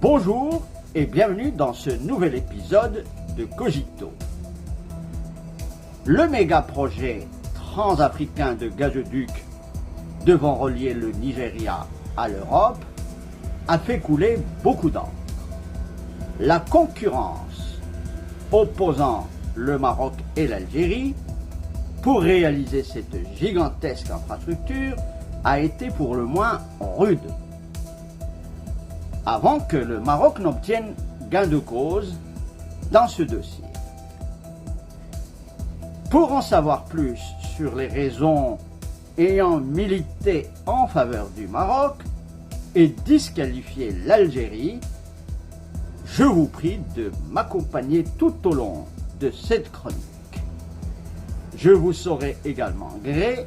Bonjour et bienvenue dans ce nouvel épisode de Cogito. Le méga-projet transafricain de gazoduc devant relier le Nigeria à l'Europe a fait couler beaucoup d'encre. La concurrence opposant le Maroc et l'Algérie pour réaliser cette gigantesque infrastructure a été pour le moins rude. Avant que le Maroc n'obtienne gain de cause dans ce dossier. Pour en savoir plus sur les raisons ayant milité en faveur du Maroc et disqualifier l'Algérie, je vous prie de m'accompagner tout au long de cette chronique. Je vous saurai également gré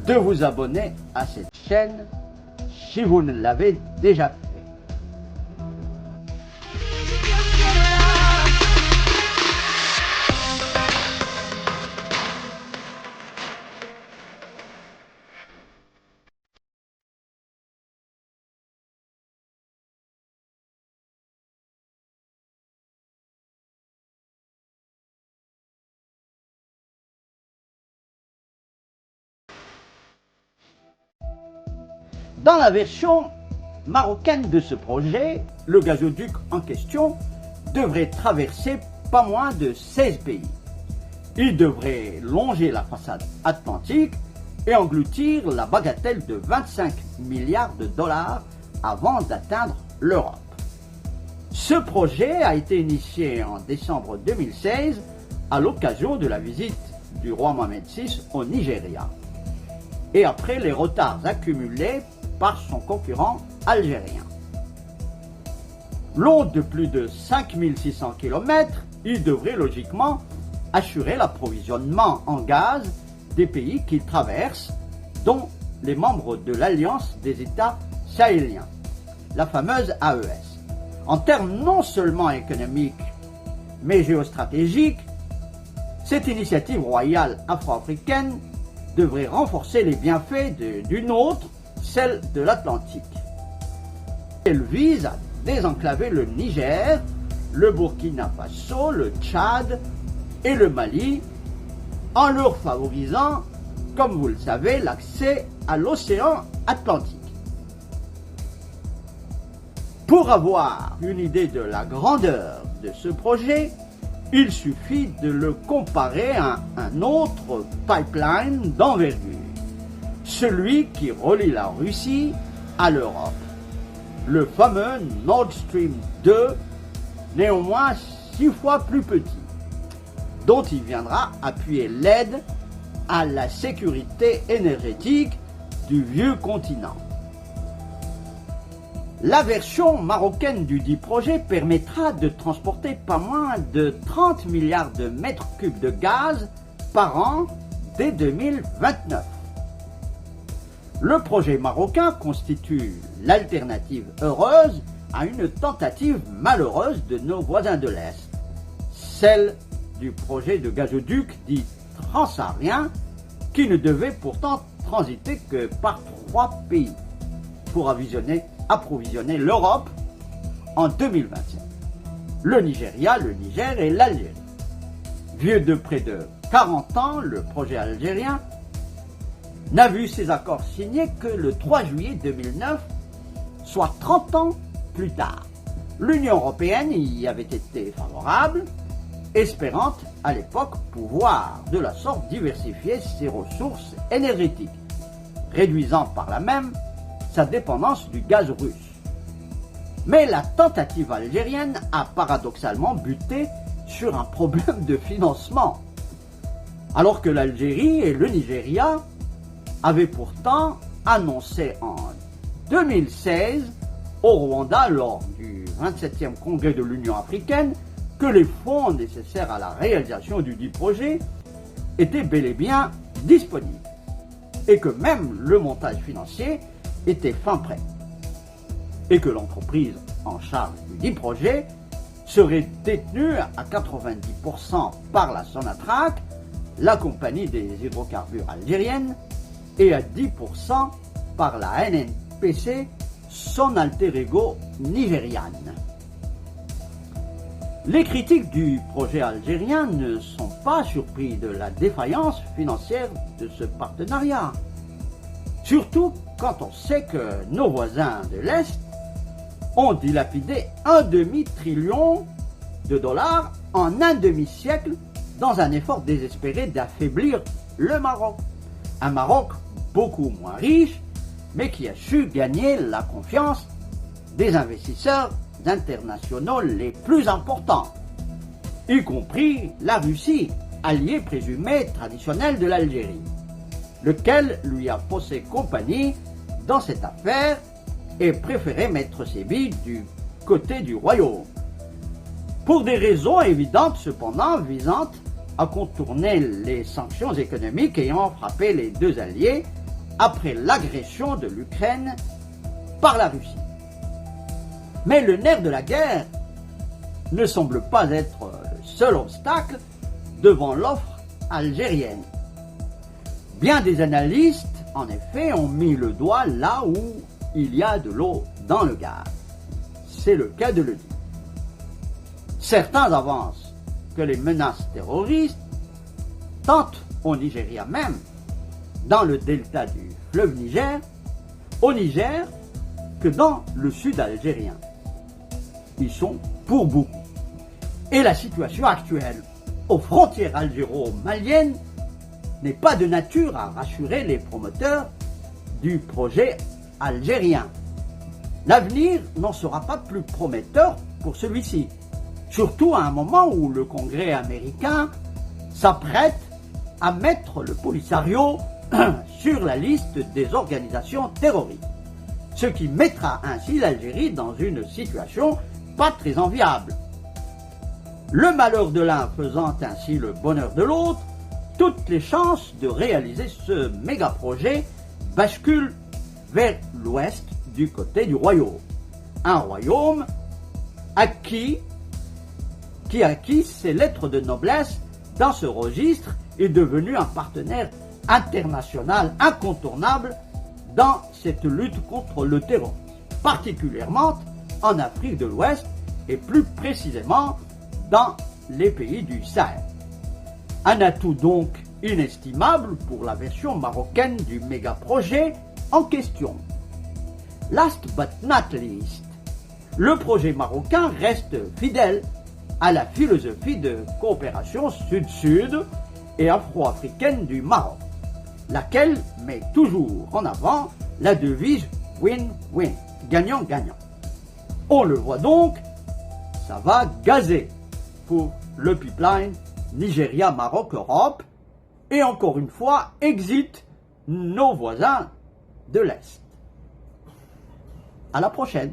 de vous abonner à cette chaîne si vous ne l'avez déjà fait. Dans la version marocaine de ce projet, le gazoduc en question devrait traverser pas moins de 16 pays. Il devrait longer la façade atlantique et engloutir la bagatelle de 25 milliards de dollars avant d'atteindre l'Europe. Ce projet a été initié en décembre 2016 à l'occasion de la visite du roi Mohamed VI au Nigeria et après les retards accumulés par son concurrent algérien. Long de plus de 5600 km, il devrait logiquement assurer l'approvisionnement en gaz des pays qu'il traverse, dont les membres de l'Alliance des États sahéliens, la fameuse AES. En termes non seulement économiques, mais géostratégiques, cette initiative royale afro-africaine devrait renforcer les bienfaits d'une autre, celle de l'Atlantique. Elle vise à désenclaver le Niger, le Burkina Faso, le Tchad et le Mali en leur favorisant, comme vous le savez, l'accès à l'océan Atlantique. Pour avoir une idée de la grandeur de ce projet, il suffit de le comparer à un autre pipeline d'envergure, celui qui relie la Russie à l'Europe, le fameux Nord Stream 2, néanmoins 6 fois plus petit, dont il viendra appuyer l'aide à la sécurité énergétique du vieux continent. La version marocaine du dit projet permettra de transporter pas moins de 30 milliards de mètres cubes de gaz par an dès 2029. Le projet marocain constitue l'alternative heureuse à une tentative malheureuse de nos voisins de l'Est, celle du projet de gazoduc dit transsaharien qui ne devait pourtant transiter que par 3 pays pour approvisionner l'Europe en 2027, le Nigeria, le Niger et l'Algérie. Vieux de près de 40 ans, le projet algérien n'a vu ses accords signés que le 3 juillet 2009, soit 30 ans plus tard. L'Union européenne y avait été favorable, espérant à l'époque pouvoir de la sorte diversifier ses ressources énergétiques, réduisant par là même sa dépendance du gaz russe. Mais la tentative algérienne a paradoxalement buté sur un problème de financement, alors que l'Algérie et le Nigeria avaient pourtant annoncé en 2016 au Rwanda lors du 27e congrès de l'Union africaine que les fonds nécessaires à la réalisation du dit projet étaient bel et bien disponibles et que même le montage financier était fin prêt et que l'entreprise en charge du dit projet serait détenue à 90% par la Sonatrach, la compagnie des hydrocarbures algérienne, et à 10% par la NNPC, son alter ego nigériane. Les critiques du projet algérien ne sont pas surpris de la défaillance financière de ce partenariat. Surtout quand on sait que nos voisins de l'Est ont dilapidé un demi-trillion de dollars en un demi-siècle dans un effort désespéré d'affaiblir le Maroc. Un Maroc beaucoup moins riche, mais qui a su gagner la confiance des investisseurs internationaux les plus importants, y compris la Russie, allié présumé traditionnel de l'Algérie, lequel lui a faussé compagnie dans cette affaire et préféré mettre ses billes du côté du royaume. Pour des raisons évidentes cependant visant à contourner les sanctions économiques ayant frappé les deux alliés après l'agression de l'Ukraine par la Russie. Mais le nerf de la guerre ne semble pas être le seul obstacle devant l'offre algérienne. Bien des analystes, en effet, ont mis le doigt là où il y a de l'eau dans le gaz. C'est le cas de le dire. Certains avancent que les menaces terroristes, tant au Nigeria même, dans le delta du fleuve Niger, au Niger, que dans le sud algérien. Ils sont pour beaucoup. Et la situation actuelle aux frontières algéro-maliennes n'est pas de nature à rassurer les promoteurs du projet algérien. L'avenir n'en sera pas plus prometteur pour celui-ci, surtout à un moment où le Congrès américain s'apprête à mettre le Polisario sur la liste des organisations terroristes, ce qui mettra ainsi l'Algérie dans une situation pas très enviable. Le malheur de l'un faisant ainsi le bonheur de l'autre, toutes les chances de réaliser ce méga-projet basculent vers l'ouest du côté du royaume. Un royaume qui acquis ses lettres de noblesse dans ce registre est devenu un partenaire international incontournable dans cette lutte contre le terrorisme, particulièrement en Afrique de l'Ouest et plus précisément dans les pays du Sahel. Un atout donc inestimable pour la version marocaine du méga-projet en question. Last but not least, le projet marocain reste fidèle à la philosophie de coopération sud-sud et afro-africaine du Maroc, laquelle met toujours en avant la devise win-win, gagnant-gagnant. On le voit donc, ça va gazer pour le pipeline Nigeria-Maroc-Europe et encore une fois, exit nos voisins de l'Est. À la prochaine.